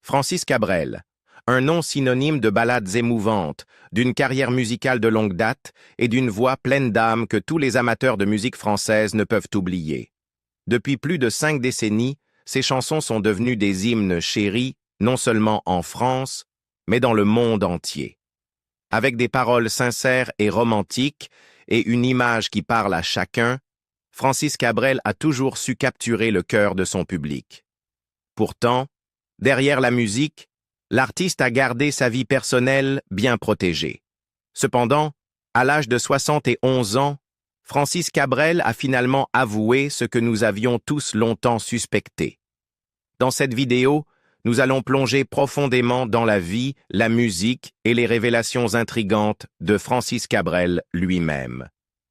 Francis Cabrel, un nom synonyme de ballades émouvantes, d'une carrière musicale de longue date et d'une voix pleine d'âme que tous les amateurs de musique française ne peuvent oublier. Depuis plus de 5 décennies, ses chansons sont devenues des hymnes chéris, non seulement en France, mais dans le monde entier. Avec des paroles sincères et romantiques et une image qui parle à chacun, Francis Cabrel a toujours su capturer le cœur de son public. Pourtant, derrière la musique, l'artiste a gardé sa vie personnelle bien protégée. Cependant, à l'âge de 71 ans, Francis Cabrel a finalement avoué ce que nous avions tous longtemps suspecté. Dans cette vidéo, nous allons plonger profondément dans la vie, la musique et les révélations intrigantes de Francis Cabrel lui-même.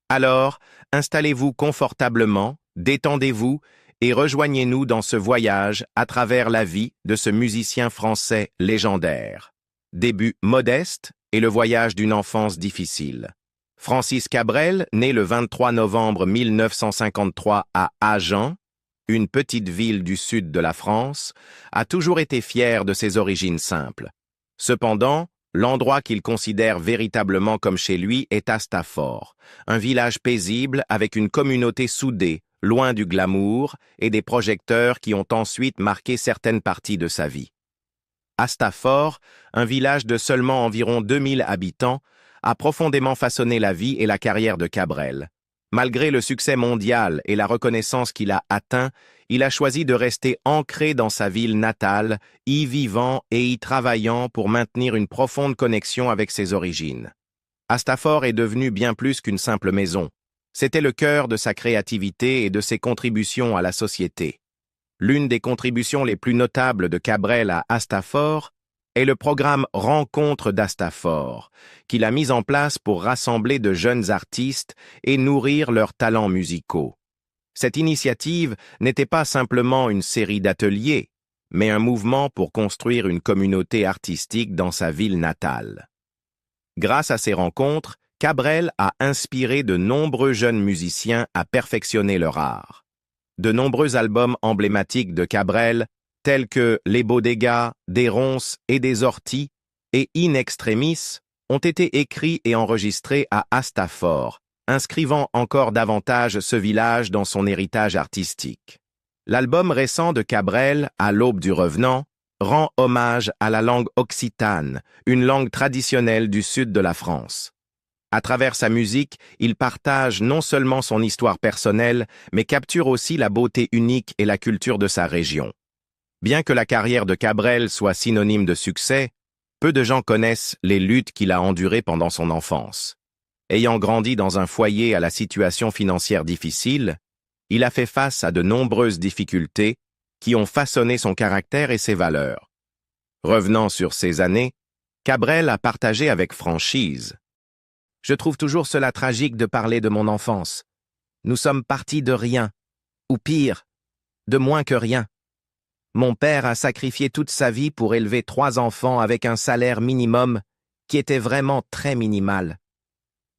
Alors, installez-vous confortablement, détendez-vous et rejoignez-nous dans ce voyage à travers la vie de ce musicien français légendaire. Début modeste et le voyage d'une enfance difficile. Francis Cabrel, né le 23 novembre 1953 à Agen, une petite ville du sud de la France, a toujours été fier de ses origines simples. Cependant, l'endroit qu'il considère véritablement comme chez lui est Astafort, un village paisible avec une communauté soudée, loin du glamour et des projecteurs qui ont ensuite marqué certaines parties de sa vie. Astafort, un village de seulement environ 2000 habitants, a profondément façonné la vie et la carrière de Cabrel. Malgré le succès mondial et la reconnaissance qu'il a atteint, il a choisi de rester ancré dans sa ville natale, y vivant et y travaillant pour maintenir une profonde connexion avec ses origines. Astafort est devenu bien plus qu'une simple maison. C'était le cœur de sa créativité et de ses contributions à la société. L'une des contributions les plus notables de Cabrel à Astafort est le programme Rencontres d'Astafort, qu'il a mis en place pour rassembler de jeunes artistes et nourrir leurs talents musicaux. Cette initiative n'était pas simplement une série d'ateliers, mais un mouvement pour construire une communauté artistique dans sa ville natale. Grâce à ces rencontres, Cabrel a inspiré de nombreux jeunes musiciens à perfectionner leur art. De nombreux albums emblématiques de Cabrel, tels que Les Bodegas, Des Ronces et des Orties et In Extremis, ont été écrits et enregistrés à Astafort, inscrivant encore davantage ce village dans son héritage artistique. L'album récent de Cabrel, À l'aube du revenant, rend hommage à la langue occitane, une langue traditionnelle du sud de la France. À travers sa musique, il partage non seulement son histoire personnelle, mais capture aussi la beauté unique et la culture de sa région. Bien que la carrière de Cabrel soit synonyme de succès, peu de gens connaissent les luttes qu'il a endurées pendant son enfance. Ayant grandi dans un foyer à la situation financière difficile, il a fait face à de nombreuses difficultés qui ont façonné son caractère et ses valeurs. Revenant sur ces années, Cabrel a partagé avec franchise. « Je trouve toujours cela tragique de parler de mon enfance. Nous sommes partis de rien, ou pire, de moins que rien. Mon père a sacrifié toute sa vie pour élever 3 enfants avec un salaire minimum qui était vraiment très minimal.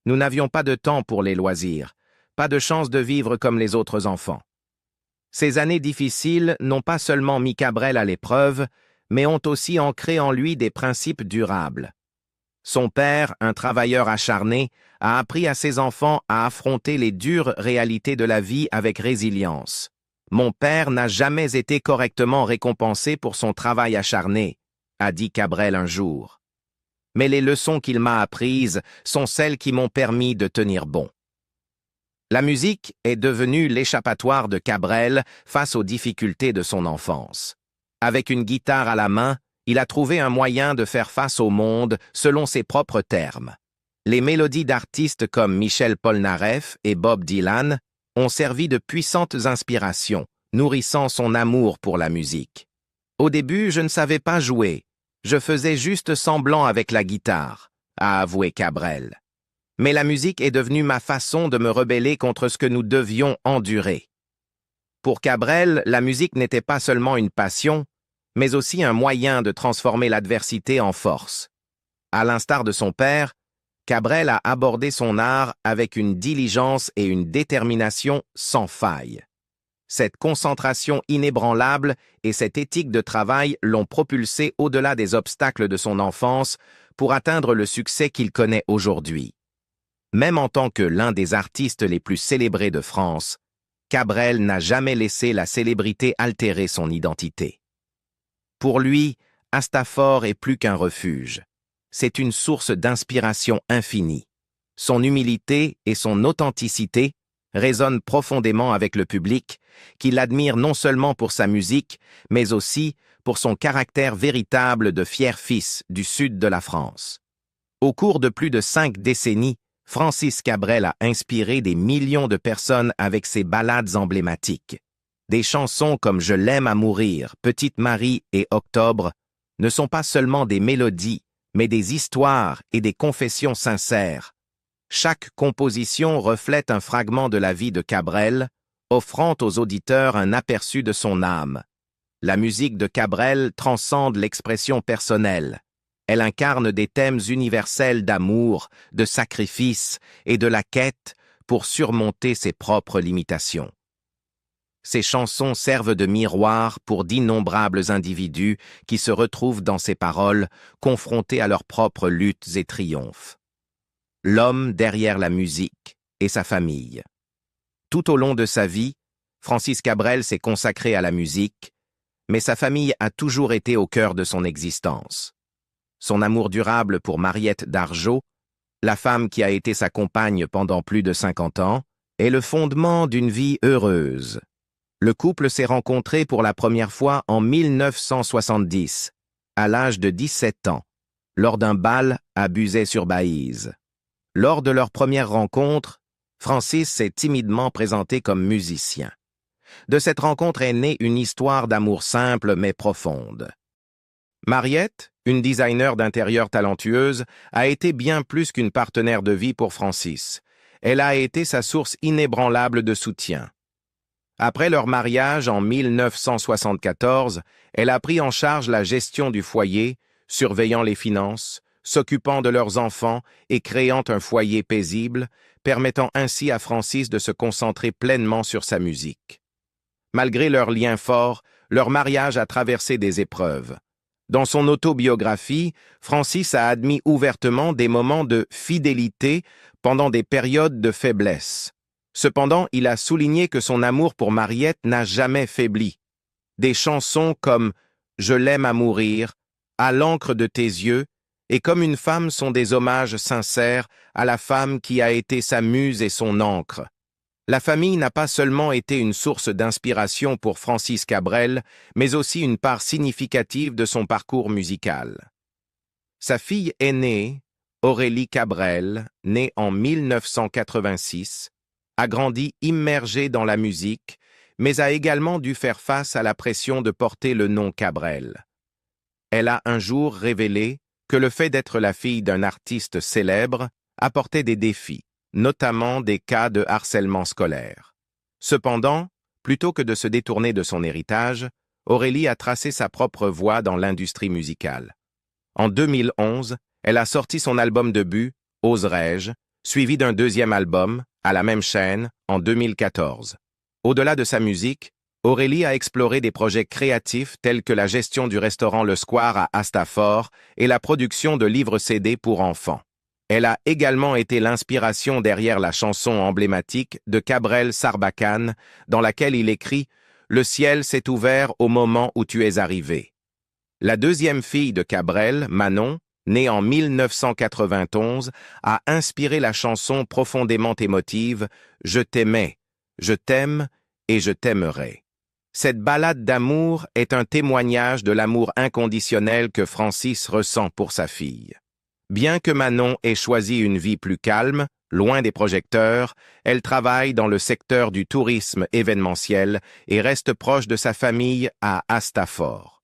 Nous n'avions pas de temps pour les loisirs, pas de chance de vivre comme les autres enfants. Ces années difficiles n'ont pas seulement mis Cabrel à l'épreuve, mais ont aussi ancré en lui des principes durables. Son père, un travailleur acharné, a appris à ses enfants à affronter les dures réalités de la vie avec résilience. Mon père n'a jamais été correctement récompensé pour son travail acharné, a dit Cabrel un jour. Mais les leçons qu'il m'a apprises sont celles qui m'ont permis de tenir bon. La musique est devenue l'échappatoire de Cabrel face aux difficultés de son enfance. Avec une guitare à la main, il a trouvé un moyen de faire face au monde selon ses propres termes. Les mélodies d'artistes comme Michel Polnareff et Bob Dylan ont servi de puissantes inspirations, nourrissant son amour pour la musique. Au début, je ne savais pas jouer. Je faisais juste semblant avec la guitare, a avoué Cabrel. Mais la musique est devenue ma façon de me rebeller contre ce que nous devions endurer. Pour Cabrel, la musique n'était pas seulement une passion, mais aussi un moyen de transformer l'adversité en force. À l'instar de son père, Cabrel a abordé son art avec une diligence et une détermination sans faille. Cette concentration inébranlable et cette éthique de travail l'ont propulsé au-delà des obstacles de son enfance pour atteindre le succès qu'il connaît aujourd'hui. Même en tant que l'un des artistes les plus célébrés de France, Cabrel n'a jamais laissé la célébrité altérer son identité. Pour lui, Astafort est plus qu'un refuge. C'est une source d'inspiration infinie. Son humilité et son authenticité résonnent profondément avec le public, qui l'admire non seulement pour sa musique, mais aussi pour son caractère véritable de fier fils du sud de la France. Au cours de plus de 5 décennies, Francis Cabrel a inspiré des millions de personnes avec ses ballades emblématiques. Des chansons comme Je l'aime à mourir, Petite Marie et Octobre ne sont pas seulement des mélodies, mais des histoires et des confessions sincères. Chaque composition reflète un fragment de la vie de Cabrel, offrant aux auditeurs un aperçu de son âme. La musique de Cabrel transcende l'expression personnelle. Elle incarne des thèmes universels d'amour, de sacrifice et de la quête pour surmonter ses propres limitations. Ces chansons servent de miroir pour d'innombrables individus qui se retrouvent dans ses paroles, confrontés à leurs propres luttes et triomphes. L'homme derrière la musique et sa famille. Tout au long de sa vie, Francis Cabrel s'est consacré à la musique, mais sa famille a toujours été au cœur de son existence. Son amour durable pour Mariette d'Argeau, la femme qui a été sa compagne pendant plus de 50 ans, est le fondement d'une vie heureuse. Le couple s'est rencontré pour la première fois en 1970, à l'âge de 17 ans, lors d'un bal à Buzet-sur-Baïse. Lors de leur première rencontre, Francis s'est timidement présenté comme musicien. De cette rencontre est née une histoire d'amour simple mais profonde. Mariette, une designer d'intérieur talentueuse, a été bien plus qu'une partenaire de vie pour Francis. Elle a été sa source inébranlable de soutien. Après leur mariage en 1974, elle a pris en charge la gestion du foyer, surveillant les finances, s'occupant de leurs enfants et créant un foyer paisible, permettant ainsi à Francis de se concentrer pleinement sur sa musique. Malgré leur lien fort, leur mariage a traversé des épreuves. Dans son autobiographie, Francis a admis ouvertement des moments de fidélité pendant des périodes de faiblesse. Cependant, il a souligné que son amour pour Mariette n'a jamais faibli. Des chansons comme « Je l'aime à mourir »,« À l'encre de tes yeux » et « Comme une femme » sont des hommages sincères à la femme qui a été sa muse et son encre. La famille n'a pas seulement été une source d'inspiration pour Francis Cabrel, mais aussi une part significative de son parcours musical. Sa fille aînée, Aurélie Cabrel, née en 1986, a grandi immergée dans la musique, mais a également dû faire face à la pression de porter le nom Cabrel. Elle a un jour révélé que le fait d'être la fille d'un artiste célèbre apportait des défis, notamment des cas de harcèlement scolaire. Cependant, plutôt que de se détourner de son héritage, Aurélie a tracé sa propre voie dans l'industrie musicale. En 2011, elle a sorti son album debut, Oserais-je, suivi d'un deuxième album, à la même chaîne, en 2014. Au-delà de sa musique, Aurélie a exploré des projets créatifs tels que la gestion du restaurant Le Square à Astafort et la production de livres CD pour enfants. Elle a également été l'inspiration derrière la chanson emblématique de Cabrel Sarbacane, dans laquelle il écrit « Le ciel s'est ouvert au moment où tu es arrivé ». La deuxième fille de Cabrel, Manon, née en 1991, a inspiré la chanson profondément émotive « Je t'aimais, je t'aime et je t'aimerai ». Cette ballade d'amour est un témoignage de l'amour inconditionnel que Francis ressent pour sa fille. Bien que Manon ait choisi une vie plus calme, loin des projecteurs, elle travaille dans le secteur du tourisme événementiel et reste proche de sa famille à Astafort.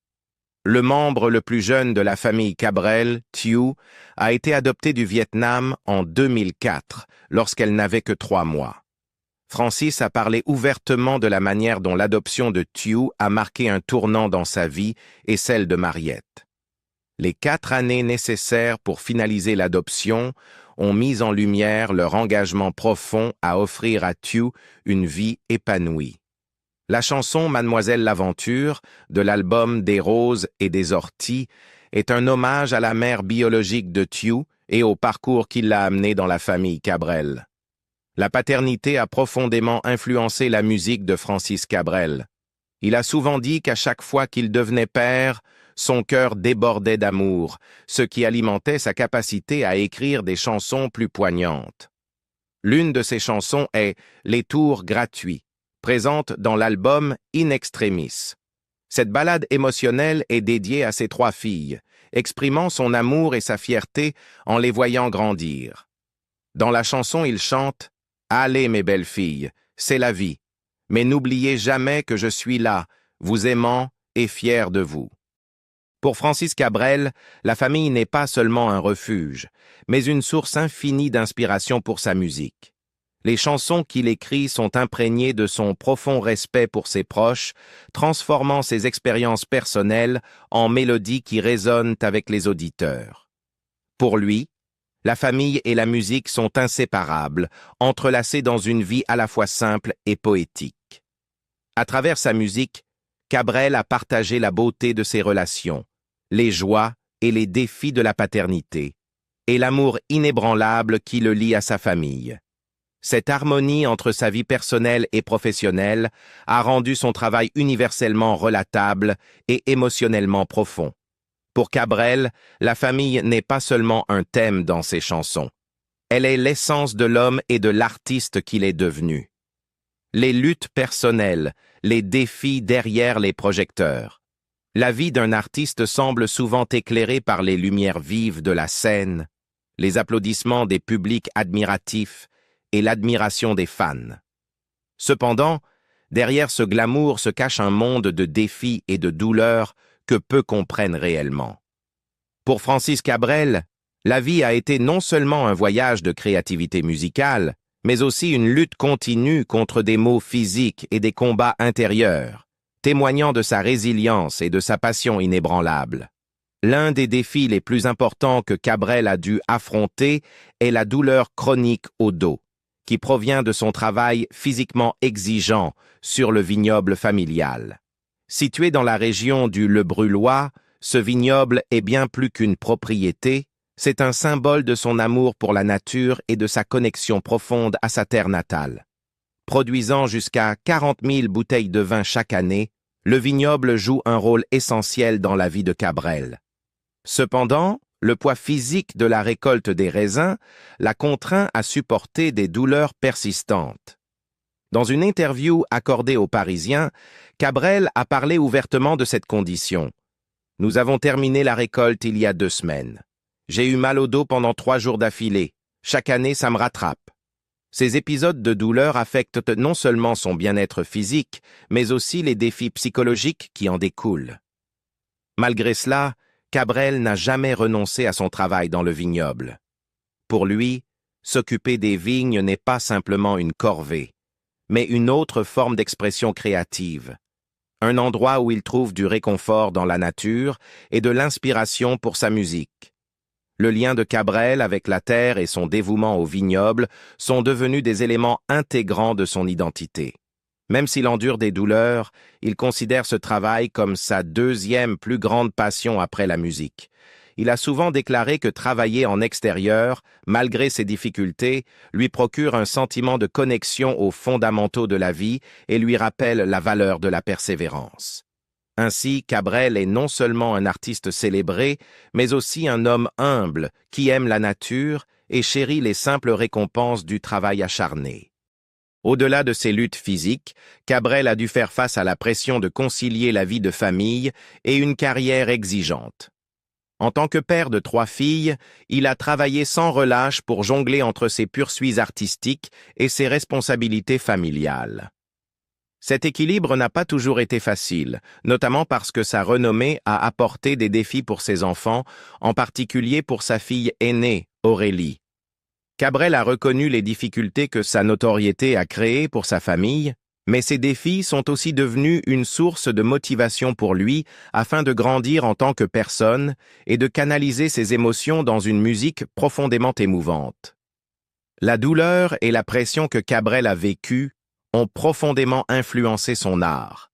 Le membre le plus jeune de la famille Cabrel, Thieu, a été adopté du Vietnam en 2004, lorsqu'elle n'avait que 3 mois. Francis a parlé ouvertement de la manière dont l'adoption de Thieu a marqué un tournant dans sa vie et celle de Mariette. Les 4 années nécessaires pour finaliser l'adoption ont mis en lumière leur engagement profond à offrir à Thieu une vie épanouie. La chanson Mademoiselle l'Aventure, de l'album Des roses et des orties, est un hommage à la mère biologique de Thiou et au parcours qui l'a amené dans la famille Cabrel. La paternité a profondément influencé la musique de Francis Cabrel. Il a souvent dit qu'à chaque fois qu'il devenait père, son cœur débordait d'amour, ce qui alimentait sa capacité à écrire des chansons plus poignantes. L'une de ces chansons est « Les tours gratuits », présente dans l'album In Extremis. Cette ballade émotionnelle est dédiée à ses 3 filles, exprimant son amour et sa fierté en les voyant grandir. Dans la chanson, il chante « Allez mes belles filles, c'est la vie, mais n'oubliez jamais que je suis là, vous aimant et fier de vous. » Pour Francis Cabrel, la famille n'est pas seulement un refuge, mais une source infinie d'inspiration pour sa musique. Les chansons qu'il écrit sont imprégnées de son profond respect pour ses proches, transformant ses expériences personnelles en mélodies qui résonnent avec les auditeurs. Pour lui, la famille et la musique sont inséparables, entrelacées dans une vie à la fois simple et poétique. À travers sa musique, Cabrel a partagé la beauté de ses relations, les joies et les défis de la paternité, et l'amour inébranlable qui le lie à sa famille. Cette harmonie entre sa vie personnelle et professionnelle a rendu son travail universellement relatable et émotionnellement profond. Pour Cabrel, la famille n'est pas seulement un thème dans ses chansons. Elle est l'essence de l'homme et de l'artiste qu'il est devenu. Les luttes personnelles, les défis derrière les projecteurs. La vie d'un artiste semble souvent éclairée par les lumières vives de la scène, les applaudissements des publics admiratifs et l'admiration des fans. Cependant, derrière ce glamour se cache un monde de défis et de douleurs que peu comprennent réellement. Pour Francis Cabrel, la vie a été non seulement un voyage de créativité musicale, mais aussi une lutte continue contre des maux physiques et des combats intérieurs, témoignant de sa résilience et de sa passion inébranlable. L'un des défis les plus importants que Cabrel a dû affronter est la douleur chronique au dos, qui provient de son travail physiquement exigeant sur le vignoble familial. Situé dans la région du Le Brulhois, ce vignoble est bien plus qu'une propriété, c'est un symbole de son amour pour la nature et de sa connexion profonde à sa terre natale. Produisant jusqu'à 40 000 bouteilles de vin chaque année, le vignoble joue un rôle essentiel dans la vie de Cabrel. Cependant, le poids physique de la récolte des raisins l'a contraint à supporter des douleurs persistantes. Dans une interview accordée aux Parisiens, Cabrel a parlé ouvertement de cette condition. « Nous avons terminé la récolte il y a 2 semaines. J'ai eu mal au dos pendant 3 jours d'affilée. Chaque année, ça me rattrape. » Ces épisodes de douleur affectent non seulement son bien-être physique, mais aussi les défis psychologiques qui en découlent. Malgré cela, Cabrel n'a jamais renoncé à son travail dans le vignoble. Pour lui, s'occuper des vignes n'est pas simplement une corvée, mais une autre forme d'expression créative, un endroit où il trouve du réconfort dans la nature et de l'inspiration pour sa musique. Le lien de Cabrel avec la terre et son dévouement au vignoble sont devenus des éléments intégrants de son identité. Même s'il endure des douleurs, il considère ce travail comme sa 2e plus grande passion après la musique. Il a souvent déclaré que travailler en extérieur, malgré ses difficultés, lui procure un sentiment de connexion aux fondamentaux de la vie et lui rappelle la valeur de la persévérance. Ainsi, Cabrel est non seulement un artiste célébré, mais aussi un homme humble qui aime la nature et chérit les simples récompenses du travail acharné. Au-delà de ses luttes physiques, Cabrel a dû faire face à la pression de concilier la vie de famille et une carrière exigeante. En tant que père de 3 filles, il a travaillé sans relâche pour jongler entre ses poursuites artistiques et ses responsabilités familiales. Cet équilibre n'a pas toujours été facile, notamment parce que sa renommée a apporté des défis pour ses enfants, en particulier pour sa fille aînée, Aurélie. Cabrel a reconnu les difficultés que sa notoriété a créées pour sa famille, mais ces défis sont aussi devenus une source de motivation pour lui afin de grandir en tant que personne et de canaliser ses émotions dans une musique profondément émouvante. La douleur et la pression que Cabrel a vécues ont profondément influencé son art.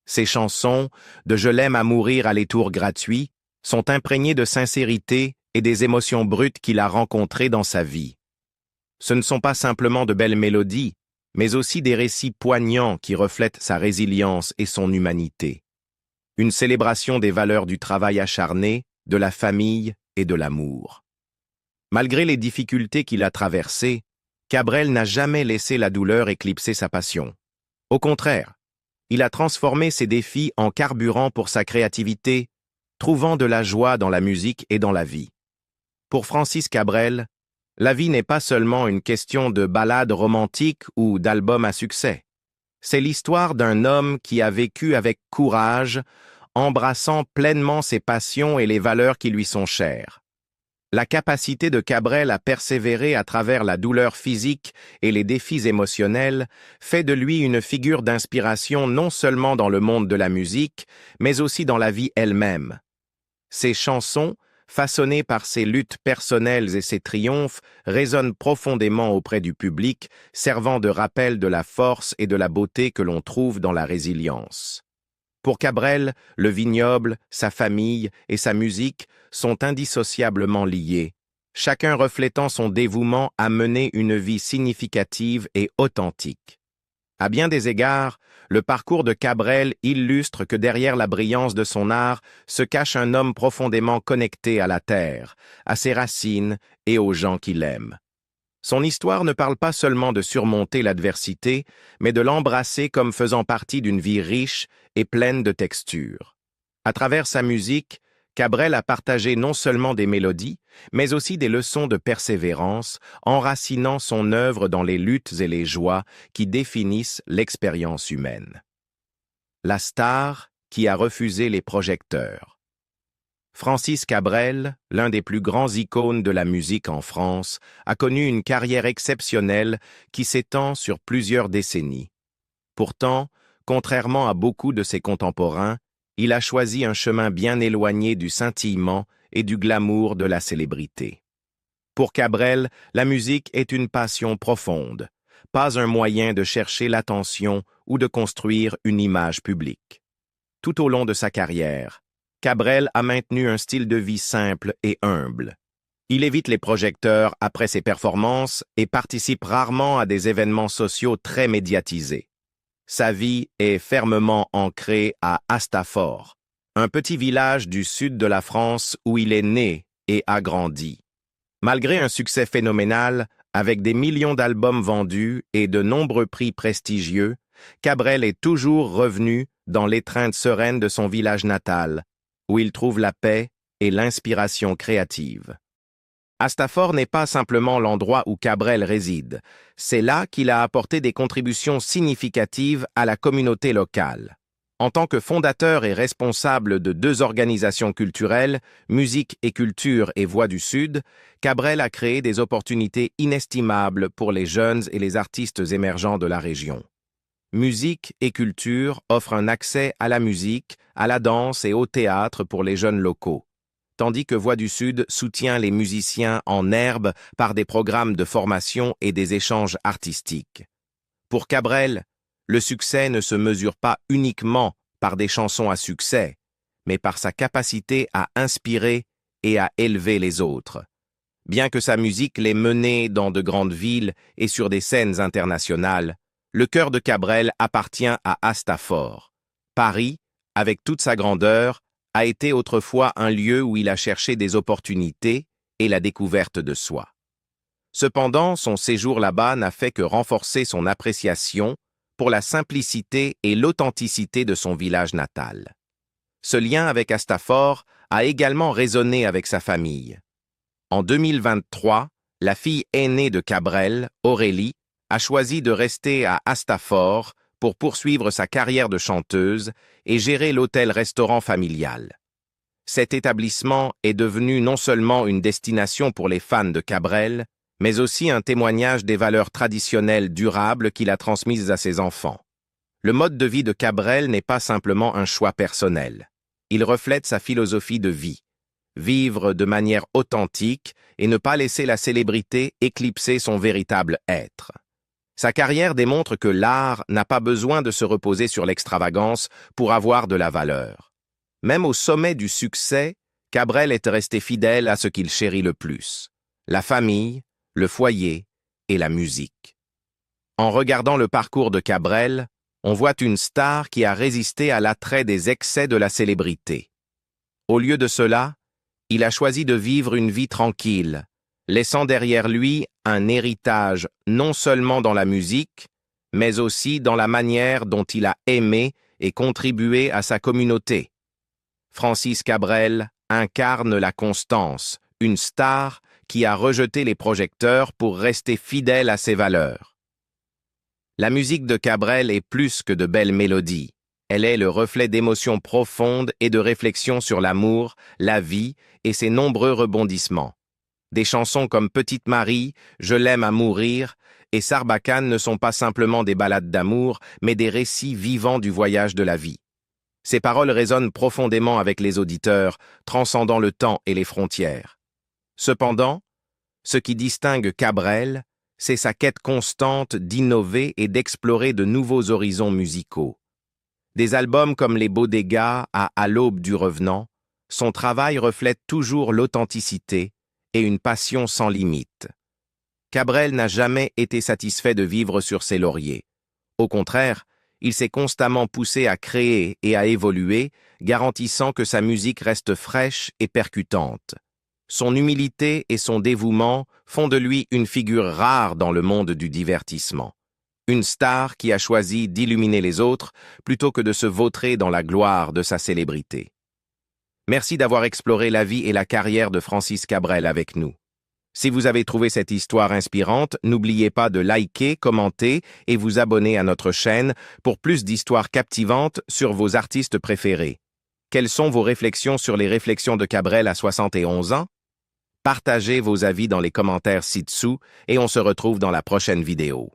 Ses chansons, de Je l'aime à mourir à les tours gratuits, sont imprégnées de sincérité et des émotions brutes qu'il a rencontrées dans sa vie. Ce ne sont pas simplement de belles mélodies, mais aussi des récits poignants qui reflètent sa résilience et son humanité. Une célébration des valeurs du travail acharné, de la famille et de l'amour. Malgré les difficultés qu'il a traversées, Cabrel n'a jamais laissé la douleur éclipser sa passion. Au contraire, il a transformé ses défis en carburant pour sa créativité, trouvant de la joie dans la musique et dans la vie. Pour Francis Cabrel, la vie n'est pas seulement une question de ballades romantiques ou d'albums à succès. C'est l'histoire d'un homme qui a vécu avec courage, embrassant pleinement ses passions et les valeurs qui lui sont chères. La capacité de Cabrel à persévérer à travers la douleur physique et les défis émotionnels fait de lui une figure d'inspiration non seulement dans le monde de la musique, mais aussi dans la vie elle-même. Ses chansons, façonnées par ses luttes personnelles et ses triomphes, résonnent profondément auprès du public, servant de rappel de la force et de la beauté que l'on trouve dans la résilience. Pour Cabrel, le vignoble, sa famille et sa musique sont indissociablement liés, chacun reflétant son dévouement à mener une vie significative et authentique. À bien des égards, le parcours de Cabrel illustre que derrière la brillance de son art se cache un homme profondément connecté à la terre, à ses racines et aux gens qu'il aime. Son histoire ne parle pas seulement de surmonter l'adversité, mais de l'embrasser comme faisant partie d'une vie riche et pleine de textures. À travers sa musique, Cabrel a partagé non seulement des mélodies, mais aussi des leçons de persévérance, enracinant son œuvre dans les luttes et les joies qui définissent l'expérience humaine. La star qui a refusé les projecteurs. Francis Cabrel, l'un des plus grands icônes de la musique en France, a connu une carrière exceptionnelle qui s'étend sur plusieurs décennies. Pourtant, contrairement à beaucoup de ses contemporains, il a choisi un chemin bien éloigné du scintillement et du glamour de la célébrité. Pour Cabrel, la musique est une passion profonde, pas un moyen de chercher l'attention ou de construire une image publique. Tout au long de sa carrière, Cabrel a maintenu un style de vie simple et humble. Il évite les projecteurs après ses performances et participe rarement à des événements sociaux très médiatisés. Sa vie est fermement ancrée à Hastafor, un petit village du sud de la France où il est né et a grandi. Malgré un succès phénoménal, avec des millions d'albums vendus et de nombreux prix prestigieux, Cabrel est toujours revenu dans l'étreinte sereine de son village natal, où il trouve la paix et l'inspiration créative. Hastafor n'est pas simplement l'endroit où Cabrel réside, c'est là qu'il a apporté des contributions significatives à la communauté locale. En tant que fondateur et responsable de 2 organisations culturelles, Musique et Culture et Voix du Sud, Cabrel a créé des opportunités inestimables pour les jeunes et les artistes émergents de la région. Musique et Culture offrent un accès à la musique, à la danse et au théâtre pour les jeunes locaux, tandis que Voix du Sud soutient les musiciens en herbe par des programmes de formation et des échanges artistiques. Pour Cabrel, le succès ne se mesure pas uniquement par des chansons à succès, mais par sa capacité à inspirer et à élever les autres. Bien que sa musique l'ait mené dans de grandes villes et sur des scènes internationales, le cœur de Cabrel appartient à Hastafor. Paris, avec toute sa grandeur, a été autrefois un lieu où il a cherché des opportunités et la découverte de soi. Cependant, son séjour là-bas n'a fait que renforcer son appréciation pour la simplicité et l'authenticité de son village natal. Ce lien avec Hastafor a également résonné avec sa famille. En 2023, la fille aînée de Cabrel, Aurélie, a choisi de rester à Hastafor pour poursuivre sa carrière de chanteuse et gérer l'hôtel-restaurant familial. Cet établissement est devenu non seulement une destination pour les fans de Cabrel, mais aussi un témoignage des valeurs traditionnelles durables qu'il a transmises à ses enfants. Le mode de vie de Cabrel n'est pas simplement un choix personnel. Il reflète sa philosophie de vie. Vivre de manière authentique et ne pas laisser la célébrité éclipser son véritable être. Sa carrière démontre que l'art n'a pas besoin de se reposer sur l'extravagance pour avoir de la valeur. Même au sommet du succès, Cabrel est resté fidèle à ce qu'il chérit le plus: la famille, le foyer et la musique. En regardant le parcours de Cabrel, on voit une star qui a résisté à l'attrait des excès de la célébrité. Au lieu de cela, il a choisi de vivre une vie tranquille, laissant derrière lui un héritage non seulement dans la musique, mais aussi dans la manière dont il a aimé et contribué à sa communauté. Francis Cabrel incarne la constance, une star qui a rejeté les projecteurs pour rester fidèle à ses valeurs. La musique de Cabrel est plus que de belles mélodies. Elle est le reflet d'émotions profondes et de réflexions sur l'amour, la vie et ses nombreux rebondissements. Des chansons comme Petite Marie, Je l'aime à mourir et Sarbacane ne sont pas simplement des ballades d'amour, mais des récits vivants du voyage de la vie. Ces paroles résonnent profondément avec les auditeurs, transcendant le temps et les frontières. Cependant, ce qui distingue Cabrel, c'est sa quête constante d'innover et d'explorer de nouveaux horizons musicaux. Des albums comme Les Bodegas à l'aube du revenant, son travail reflète toujours l'authenticité et une passion sans limite. Cabrel n'a jamais été satisfait de vivre sur ses lauriers. Au contraire, il s'est constamment poussé à créer et à évoluer, garantissant que sa musique reste fraîche et percutante. Son humilité et son dévouement font de lui une figure rare dans le monde du divertissement. Une star qui a choisi d'illuminer les autres plutôt que de se vautrer dans la gloire de sa célébrité. Merci d'avoir exploré la vie et la carrière de Francis Cabrel avec nous. Si vous avez trouvé cette histoire inspirante, n'oubliez pas de liker, commenter et vous abonner à notre chaîne pour plus d'histoires captivantes sur vos artistes préférés. Quelles sont vos réflexions sur les réflexions de Cabrel à 71 ans? Partagez vos avis dans les commentaires ci-dessous et on se retrouve dans la prochaine vidéo.